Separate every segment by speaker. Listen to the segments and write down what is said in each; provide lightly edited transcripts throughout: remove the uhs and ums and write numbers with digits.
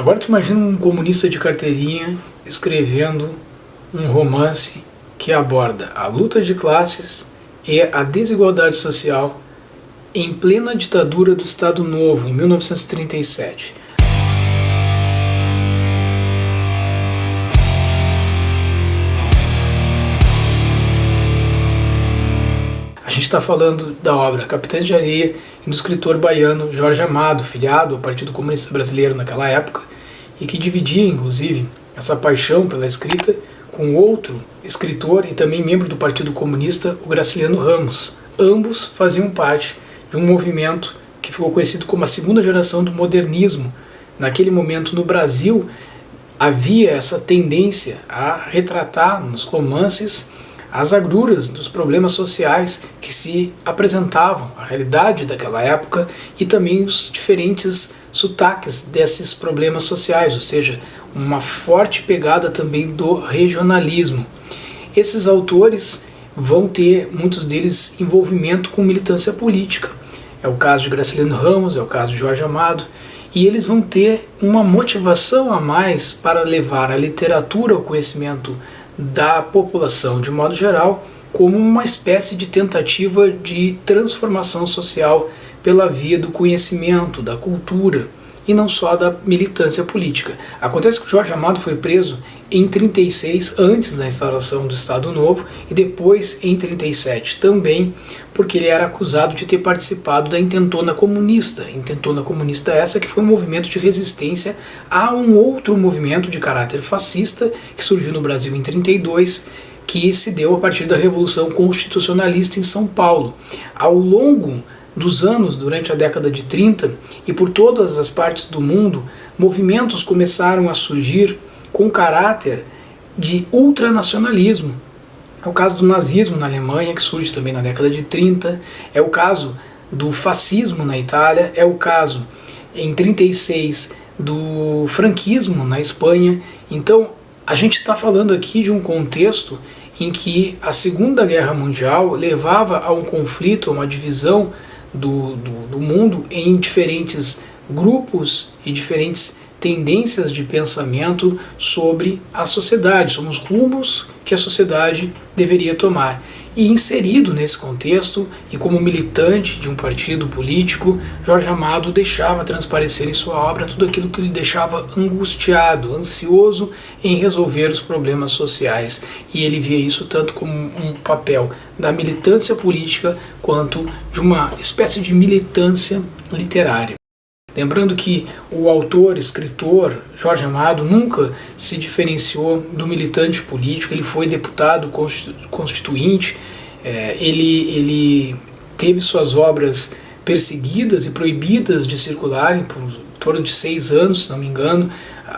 Speaker 1: Agora tu imagina um comunista de carteirinha escrevendo um romance que aborda a luta de classes e a desigualdade social em plena ditadura do Estado Novo, em 1937. A gente está falando da obra Capitães de Areia e do escritor baiano Jorge Amado, filiado ao Partido Comunista Brasileiro naquela época, e que dividia, inclusive, essa paixão pela escrita com outro escritor e também membro do Partido Comunista, o Graciliano Ramos. Ambos faziam parte de um movimento que ficou conhecido como a segunda geração do modernismo. Naquele momento, no Brasil, havia essa tendência a retratar nos romances as agruras dos problemas sociais que se apresentavam, a realidade daquela época e também os diferentes sotaques desses problemas sociais, ou seja, uma forte pegada também do regionalismo. Esses autores vão ter, muitos deles, envolvimento com militância política. É o caso de Graciliano Ramos, é o caso de Jorge Amado, e eles vão ter uma motivação a mais para levar a literatura ao conhecimento da população de modo geral, como uma espécie de tentativa de transformação social pela via do conhecimento, da cultura, e não só da militância política. Acontece que o Jorge Amado foi preso em 36, antes da instauração do Estado Novo, e depois em 37 também, porque ele era acusado de ter participado da Intentona Comunista. Intentona Comunista essa que foi um movimento de resistência a um outro movimento de caráter fascista que surgiu no Brasil em 32, que se deu a partir da Revolução Constitucionalista em São Paulo. Ao longo dos anos, durante a década de 30, e por todas as partes do mundo, movimentos começaram a surgir com caráter de ultranacionalismo. É o caso do nazismo na Alemanha, que surge também na década de 30, é o caso do fascismo na Itália, é o caso, em 36, do franquismo na Espanha. Então, a gente está falando aqui de um contexto em que a Segunda Guerra Mundial levava a um conflito, a uma divisão do mundo em diferentes grupos e diferentes tendências de pensamento sobre a sociedade, sobre os rumos que a sociedade deveria tomar. E inserido nesse contexto, e como militante de um partido político, Jorge Amado deixava transparecer em sua obra tudo aquilo que lhe deixava angustiado, ansioso em resolver os problemas sociais. E ele via isso tanto como um papel da militância política, quanto de uma espécie de militância literária. Lembrando que o autor, escritor, Jorge Amado, nunca se diferenciou do militante político. Ele foi deputado constituinte, ele teve suas obras perseguidas e proibidas de circularem por torno de 6 anos, se não me engano.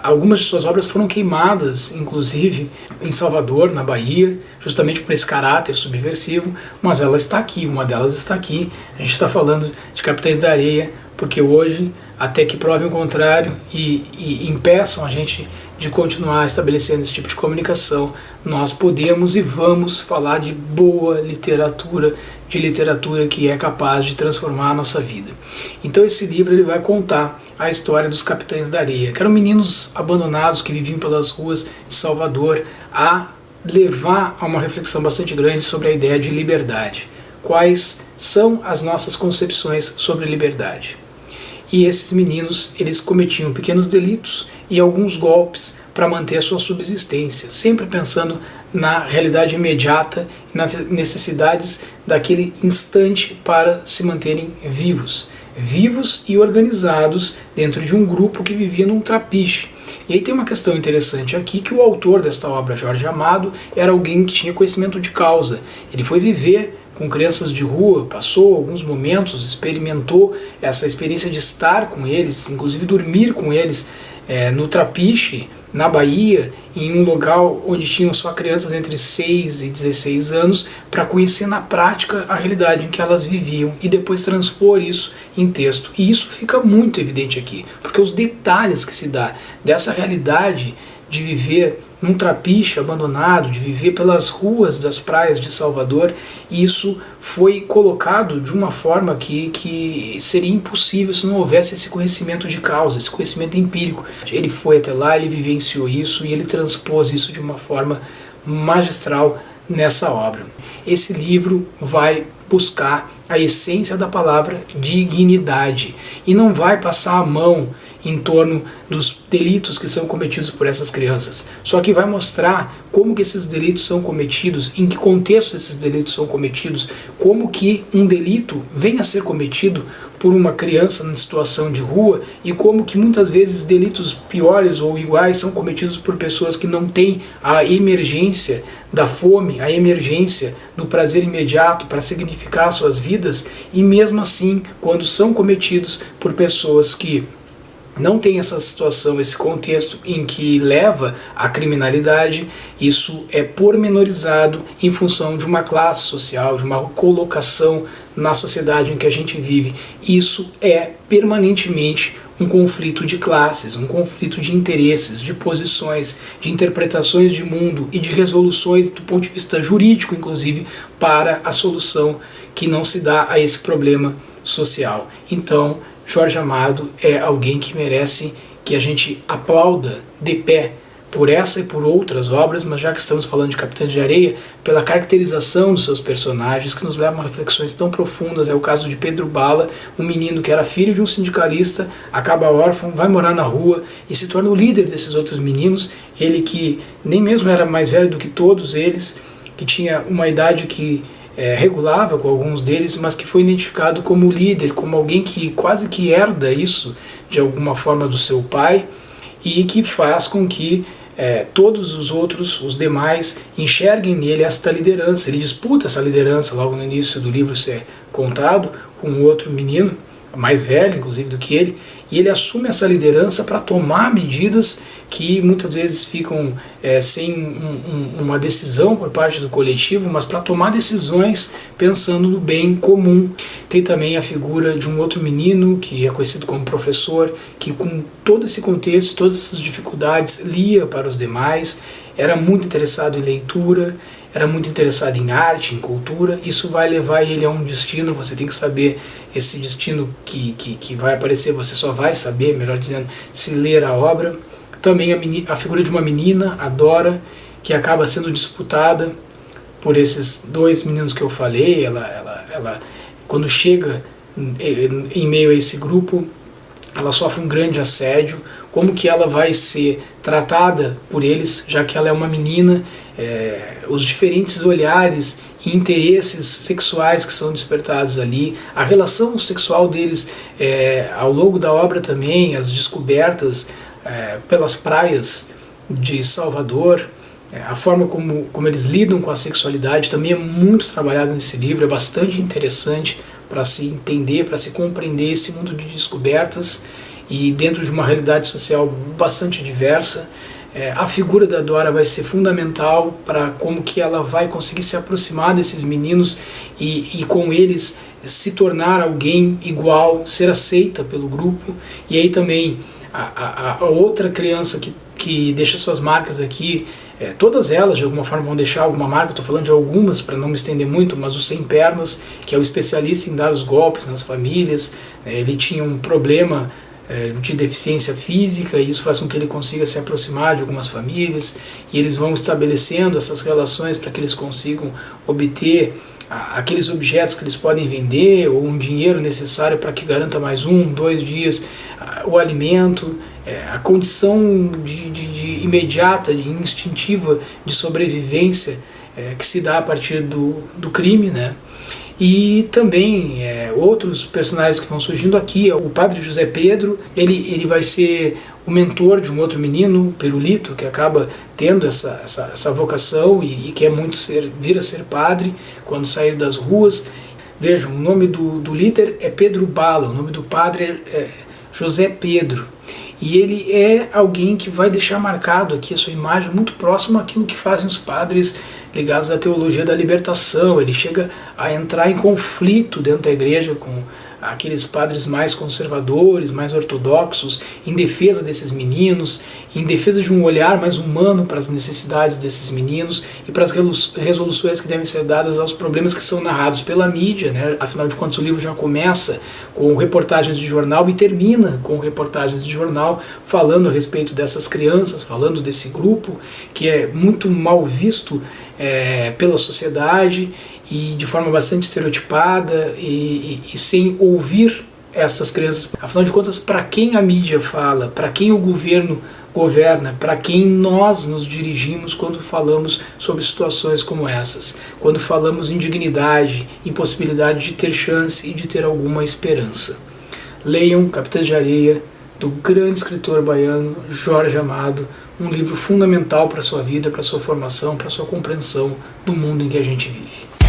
Speaker 1: Algumas de suas obras foram queimadas, inclusive em Salvador, na Bahia, justamente por esse caráter subversivo, mas ela está aqui, uma delas está aqui. A gente está falando de Capitães da Areia, porque hoje, até que provem o contrário e impeçam a gente de continuar estabelecendo esse tipo de comunicação, nós podemos e vamos falar de boa literatura, de literatura que é capaz de transformar a nossa vida. Então esse livro ele vai contar a história dos Capitães da Areia, que eram meninos abandonados que viviam pelas ruas de Salvador, a levar a uma reflexão bastante grande sobre a ideia de liberdade. Quais são as nossas concepções sobre liberdade? E esses meninos, eles cometiam pequenos delitos e alguns golpes para manter a sua subsistência, sempre pensando na realidade imediata e nas necessidades daquele instante para se manterem vivos e organizados dentro de um grupo que vivia num trapiche. E aí tem uma questão interessante aqui, que o autor desta obra, Jorge Amado, era alguém que tinha conhecimento de causa. Ele foi viver com crianças de rua, passou alguns momentos, experimentou essa experiência de estar com eles, inclusive dormir com eles no trapiche, na Bahia, em um local onde tinham só crianças entre 6 e 16 anos, para conhecer na prática a realidade em que elas viviam e depois transpor isso em texto. E isso fica muito evidente aqui, porque os detalhes que se dá dessa realidade de viver num trapiche abandonado, de viver pelas ruas das praias de Salvador. E isso foi colocado de uma forma que seria impossível se não houvesse esse conhecimento de causa, esse conhecimento empírico. Ele foi até lá, ele vivenciou isso e ele transpôs isso de uma forma magistral nessa obra. Esse livro vai buscar a essência da palavra dignidade e não vai passar a mão em torno dos delitos que são cometidos por essas crianças. Só que vai mostrar como que esses delitos são cometidos, em que contexto esses delitos são cometidos, como que um delito vem a ser cometido por uma criança em situação de rua e como que muitas vezes delitos piores ou iguais são cometidos por pessoas que não têm a emergência da fome, a emergência do prazer imediato para significar suas vidas, e mesmo assim, quando são cometidos por pessoas que não tem essa situação, esse contexto em que leva à criminalidade, isso é pormenorizado em função de uma classe social, de uma colocação na sociedade em que a gente vive. Isso é permanentemente um conflito de classes, um conflito de interesses, de posições, de interpretações de mundo e de resoluções do ponto de vista jurídico, inclusive, para a solução que não se dá a esse problema social. Então, Jorge Amado é alguém que merece que a gente aplauda de pé por essa e por outras obras, mas já que estamos falando de Capitães de Areia, pela caracterização dos seus personagens, que nos levam a reflexões tão profundas. É o caso de Pedro Bala, um menino que era filho de um sindicalista, acaba órfão, vai morar na rua e se torna o líder desses outros meninos, ele que nem mesmo era mais velho do que todos eles, que tinha uma idade que regulava com alguns deles, mas que foi identificado como líder, como alguém que quase que herda isso de alguma forma do seu pai e que faz com que todos os outros, os demais, enxerguem nele esta liderança. Ele disputa essa liderança logo no início do livro ser contado com outro menino, mais velho inclusive do que ele, e ele assume essa liderança para tomar medidas que muitas vezes ficam sem uma decisão por parte do coletivo, mas para tomar decisões pensando no bem comum. Tem também a figura de um outro menino que é conhecido como professor, que com todo esse contexto, todas essas dificuldades, lia para os demais, era muito interessado em leitura, era muito interessado em arte, em cultura. Isso vai levar ele a um destino, você tem que saber esse destino que vai aparecer, você só vai saber, melhor dizendo, se ler a obra. Também a figura de uma menina, a Dora, que acaba sendo disputada por esses dois meninos que eu falei. Ela quando chega em meio a esse grupo, ela sofre um grande assédio. Como que ela vai ser tratada por eles, já que ela é uma menina, os diferentes olhares e interesses sexuais que são despertados ali, a relação sexual deles ao longo da obra também, as descobertas pelas praias de Salvador, a forma como eles lidam com a sexualidade também é muito trabalhada nesse livro, é bastante interessante para se entender, para se compreender esse mundo de descobertas e dentro de uma realidade social bastante diversa. A figura da Dora vai ser fundamental para como que ela vai conseguir se aproximar desses meninos e com eles se tornar alguém igual, ser aceita pelo grupo. E aí também a outra criança que deixa suas marcas aqui, todas elas de alguma forma vão deixar alguma marca. Estou falando de algumas para não me estender muito, mas o Sem Pernas, que é o especialista em dar os golpes nas famílias, ele tinha um problema de deficiência física, e isso faz com que ele consiga se aproximar de algumas famílias, e eles vão estabelecendo essas relações para que eles consigam obter aqueles objetos que eles podem vender, ou um dinheiro necessário para que garanta mais 1, 2 dias, o alimento, a condição de imediata, de instintiva de sobrevivência que se dá a partir do crime, né? E também outros personagens que vão surgindo aqui, o padre José Pedro, ele vai ser o mentor de um outro menino, Perulito, que acaba tendo essa vocação e quer muito vir a ser padre quando sair das ruas. Vejam, o nome do líder é Pedro Bala, o nome do padre é José Pedro. E ele é alguém que vai deixar marcado aqui a sua imagem muito próxima àquilo que fazem os padres ligados à teologia da libertação. Ele chega a entrar em conflito dentro da igreja com aqueles padres mais conservadores, mais ortodoxos, em defesa desses meninos, em defesa de um olhar mais humano para as necessidades desses meninos e para as resoluções que devem ser dadas aos problemas que são narrados pela mídia, né? Afinal de contas, o livro já começa com reportagens de jornal e termina com reportagens de jornal falando a respeito dessas crianças, falando desse grupo que é muito mal visto pela sociedade e de forma bastante estereotipada e sem ouvir essas crianças. Afinal de contas, para quem a mídia fala, para quem o governo governa, para quem nós nos dirigimos quando falamos sobre situações como essas, quando falamos em dignidade, impossibilidade de ter chance e de ter alguma esperança. Leiam Capitães de Areia, do grande escritor baiano Jorge Amado, um livro fundamental para a sua vida, para a sua formação, para a sua compreensão do mundo em que a gente vive.